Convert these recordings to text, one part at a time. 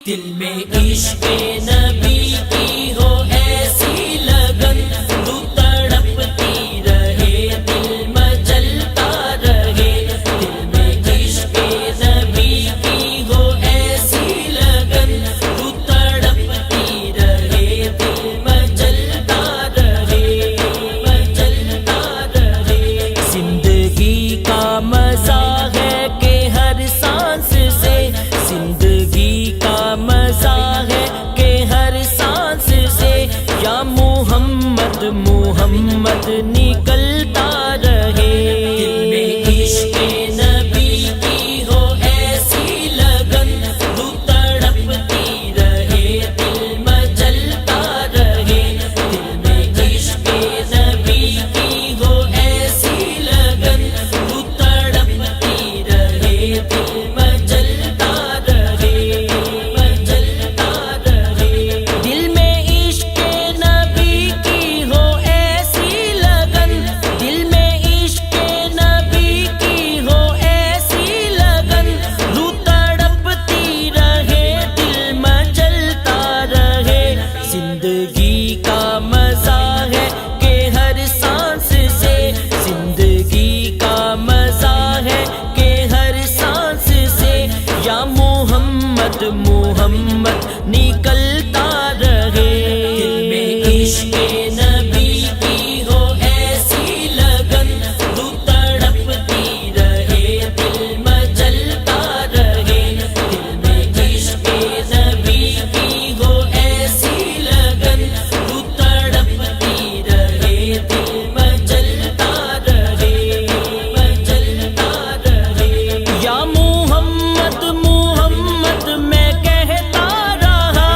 دل میں عشق نبی کی ہو ایسی لگن، تو تڑپتی رہے دل مچلتا رہے۔ دل میں عشق نبی کی ہو ایسی لگن، تو تڑپتی رہے دل مچلتا رہے، مچلتا رہے۔ زندگی کا مزہ ہے کہ ہر سانس سے، زندگی کا مزہ ہے کہ ہر سانس سے، یا محمد محمد نکلتا رہے۔ دل میں عشق نبی کی ہو ایسی لگن، تو تڑپتی رہے دل مچلتا رہے۔ دل میں عشق نبی کی ہو ایسی لگن، تو تڑپتی رہے دل مچلتا رہے، مچلتا رہے۔ دل میں عشق نبی کی ہو ایسی لگن، دل میں عشق نبی کی ہو ایسی لگن، رو تڑپتی رہے دل مچلتا رہے۔ زندگی کا مزہ ہے کہ ہر سانس سے، زندگی کا مزہ ہے کہ ہر سانس سے، یا محمد محمد نکلتا رہے۔ دل میں عشق نبی کی ہو ایسی لگن، تو تڑپتی رہے دل مچلتا رہے۔ دل میں عشق نبی کی ہو ایسی لگن، تو تڑپتی رہے دل مچلتا رہے، مچلتا رہے۔ یا محمد محمد میں کہتا رہا،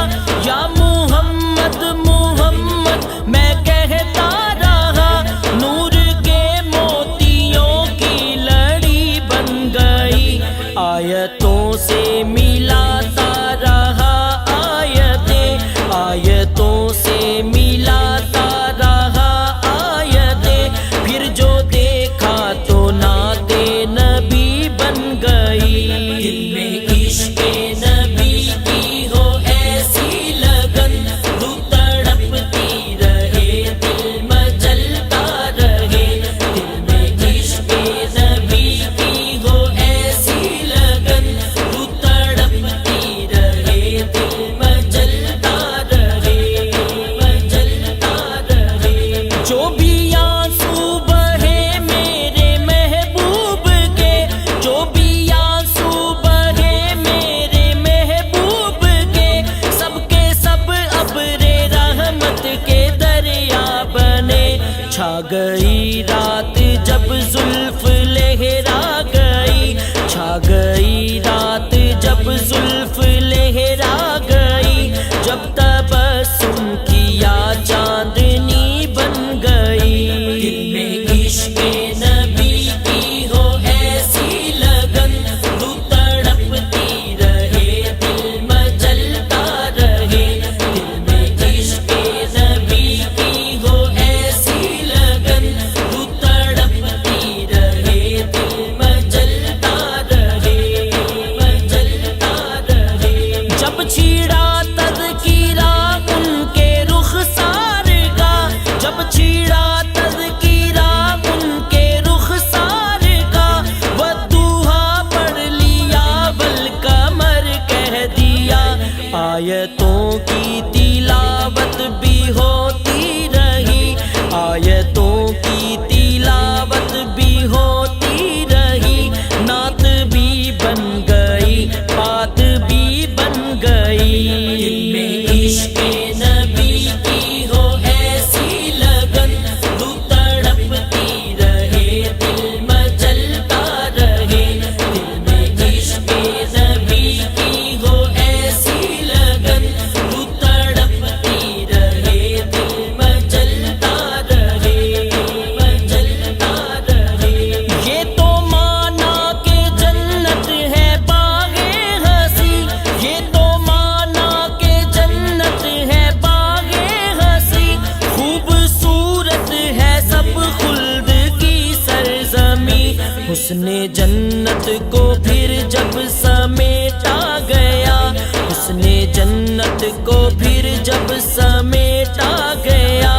یا محمد محمد میں کہتا رہا، نور کے موتیوں کی لڑی بن گئی، آیتوں سے ملاتا رہا آیتیں، آیتوں سے ملاتا رہا آیتیں، پھر جو دیکھا تو نعت نبی بن گئی۔ دل میں عشق نبی کی ہو ایسی لگن، تو تڑپتی رہے دل مچلتا رہے۔ دل میں عشق نبی کی ہو ایسی لگن، تو تڑپتی رہے دل مچلتا رہے، مچلتا رہے۔ جو بھی آنسو بہے میرے محبوب کے، جو بھی آنسو بہے میرے محبوب کے، سب کے سب ابر رحمت کے دریا بنے۔ چھا گئی رات جب زلف لہرا گئی، چھا گئی رات جب زلف لہرا گئی، جب تبسم کیا چاندنی بن گئی۔ دل میں عشق نبی کی ہو ایسی لگن، تو تڑپتی رہے دل مچلتا رہے۔ دل میں عشق نبی کی ہو ایسی لگن، تو تڑپتی رہے دل مچلتا رہے، مچلتا رہے۔ جب چھیڑا تذکیرہ ان کے رخسار کا، جب چھیڑا تذکیرہ ان کے رخسار کا، والضحیٰ پڑھ لیا والقمر کہہ دیا، آیتوں کی تلاوت بھی ہوتی رہی، آیتوں کی تلاوت بھی ہوتی رہی، نعت بھی بن گئی، بات بھی بن گئی۔ دل میں عشق نبی کی ہو ایسی لگن، تو تڑپتی رہے دل مچلتا رہے۔ دل میں عشق نبی کی ہو ایسی لگن، تو تڑپتی رہے دل مچلتا رہے، مچلتا رہے۔ یہ تو مانا کہ جنت ہے باغ ہنسی، یہ تو مانا کہ جنت ہے باغ ہنسی، خوبصورت ہے سب خلد کی سرزمی، حسن جنت کو پھر جب سمیٹا گیا، حسن عصمت کو پھر جب سمیٹا گیا،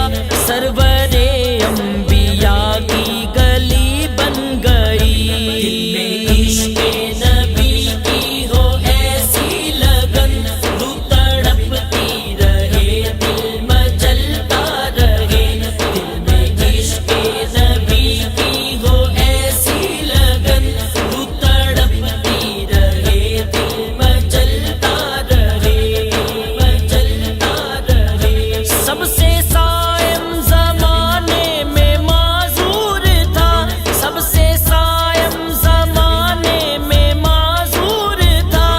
سرورے انبیاء کی گلی بن گئی۔ دل میں عشق نبی کی ہو ایسی لگن، روح تڑپتی رہے دل مچلتا رہے۔ دل میں عشق نبی کی ہو ایسی لگن، روح تڑپتی رہے دل مچلتا رہے، مچلتا رہے۔ سب سے صائم زمانے میں معذور تھا، سب سے صائم زمانے میں معذور تھا،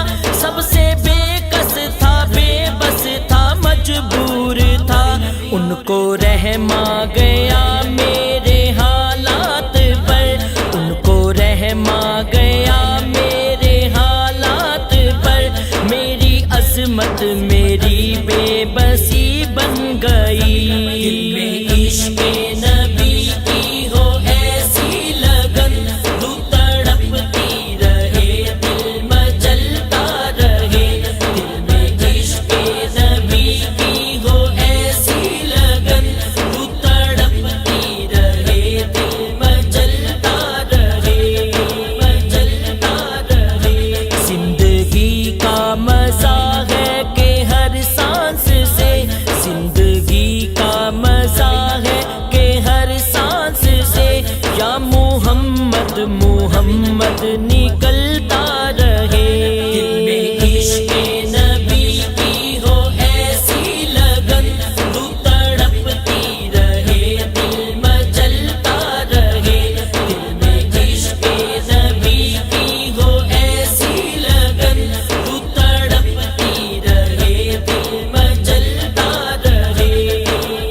سب سے بے کس تھا، بے بس تھا، مجبور تھا۔ ان کو رحم آ گیا میرے حالات پر، ان کو رحم آ گیا میرے حالات پر، میری عظمت میری بے بسی بن گئی۔ دل میں عشق نبی کی ہو ایسی لگن، روح تڑپتی رہے دل مچلتا رہے۔ دل میں عشق نبی کی ہو ایسی لگن، روح تڑپتی رہے دل مچلتا رہے، مچلتا رہے۔ زندگی کا مزہ ہے کہ ہر سانس سے، زندگی کا مزہ ہے کہ ہر سانس سے، یا محمد محمد نکلتا رہے۔ دل میں عشق نبی کی ہو ایسی لگن، روح تڑپتی رہے دل مچلتا رہے۔ دل میں عشق نبی کی ہو ایسی لگن، روح تڑپتی رہے دل مچلتا رہے،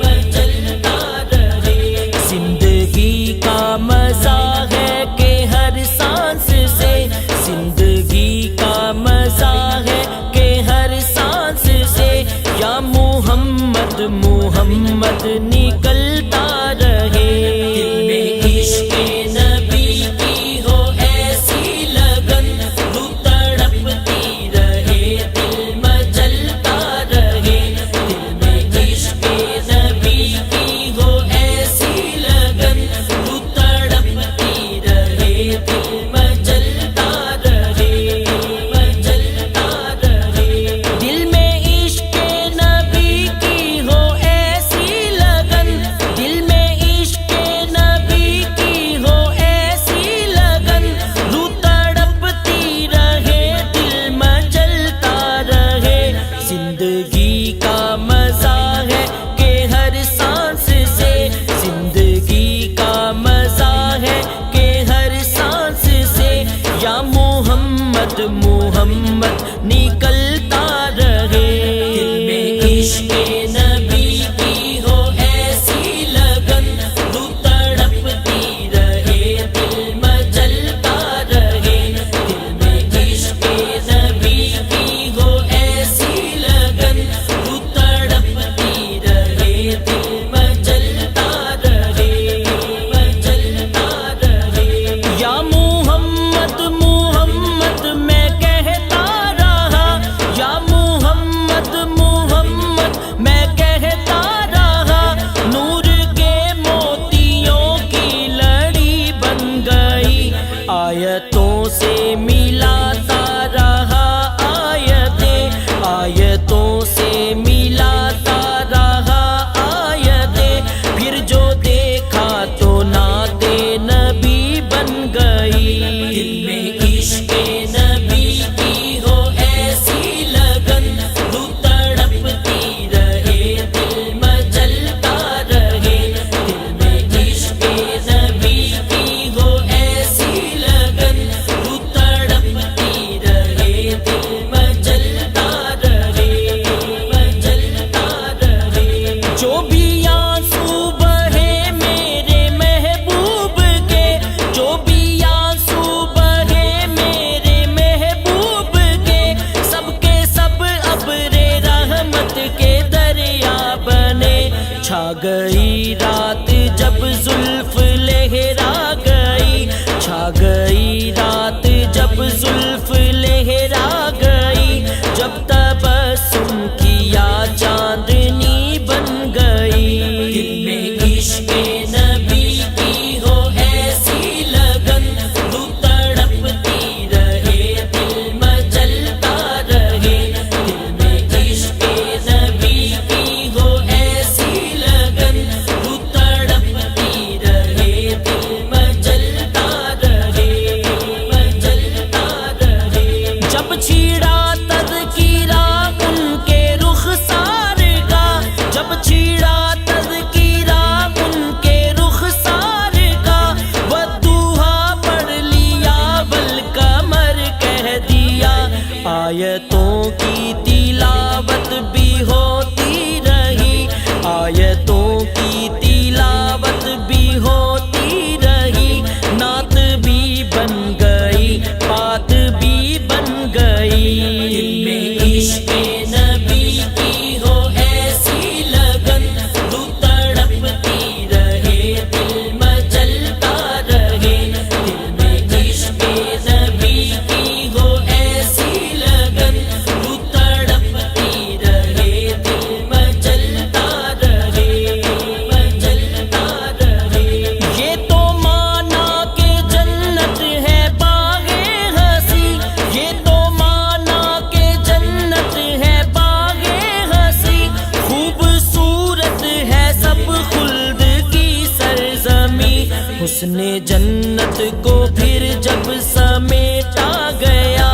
مچلتا رہے۔ زندگی کا مزہ ہے کہ ہر سانس سے، زندگی کا مزہ ہے کہ ہر سانس سے، یا محمد محمد نکلتا رہے۔ دل میں عشق نبی کی ہو ایسی لگن، روح تڑپتی رہے دل مچلتا رہے۔ دل میں عشق نبی کی ہو ایسی لگن، روح تڑپتی رہے دل مچلتا رہے، مچلتا رہے۔ دل میں عشق نبی کی ہو ایسی لگن، دل میں عشق نبی کی ہو ایسی لگن، روح تڑپتی رہے دل مچلتا رہے۔ زندگی کا مزہ ہے کہ ہر سانس سے، زندگی کا مزہ ہے کہ ہر سانس سے، یا محمد محمد نکلتا رہے۔ دل میں عشق نبی کی ہو ایسی لگن، روح تڑپتی رہے دل مچلتا رہے۔ دل میں عشق نبی کی ہو ایسی لگن، روح تڑپتی رہے دل مچلتا رہے، مچلتا رہے۔ یا محمد محمد میں کہتا رہا، یا محمد محمد میں کہتا رہا، نور کے موتیوں کی لڑی بن گئی۔ آیتوں سے ملاتا رہا آیتیں، آیتوں سے ملاتا رہا آیتیں، پھر جو دیکھا تو نعت نبی بن گئی۔ دل میں عشق نبی کی ہو ایسی لگن، روح تڑپتی رہے دل مچلتا رہے۔ دل میں عشق نبی کی ہو ایسی لگن، روح تڑپتی رہے دل مچلتا رہے، مچلتا رہے۔ جو بھی آنسو بہے میرے محبوب کے، جو بھی آنسو بہے میرے محبوب کے، سب کے سب ابر رحمت کے دریا بنے۔ چھا گئی رات جب زلف لہرا گئی، چھا گئی رات جب زلف لہرا گئی، جب تبسم کی حسن جنت کو پھر جب سمیٹا گیا،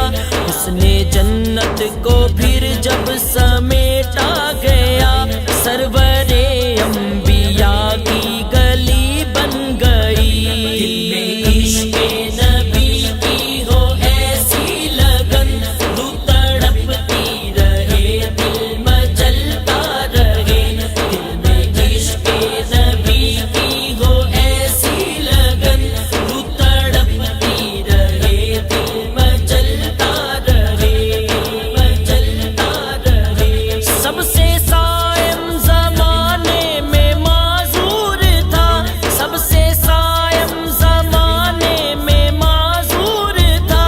حسن جنت کو پھر جب سمیٹا گیا، سرور انبیاء کی گلی بن گئی۔ دل میں عشق نبی کی ہو ایسی لگن، روح تڑپتی رہے دل مچلتا رہے، دل میں عشق نبی کی ہو ایسی لگن، روح تڑپتی رہے دل مچلتا رہے، مچلتا رہے۔ سب سے صائم زمانے میں معذور تھا، سب سے صائم زمانے میں معذور تھا،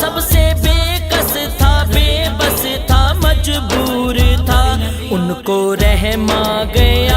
سب سے بے کس تھا، بے بس تھا، مجبور تھا، ان کو رحم آ گیا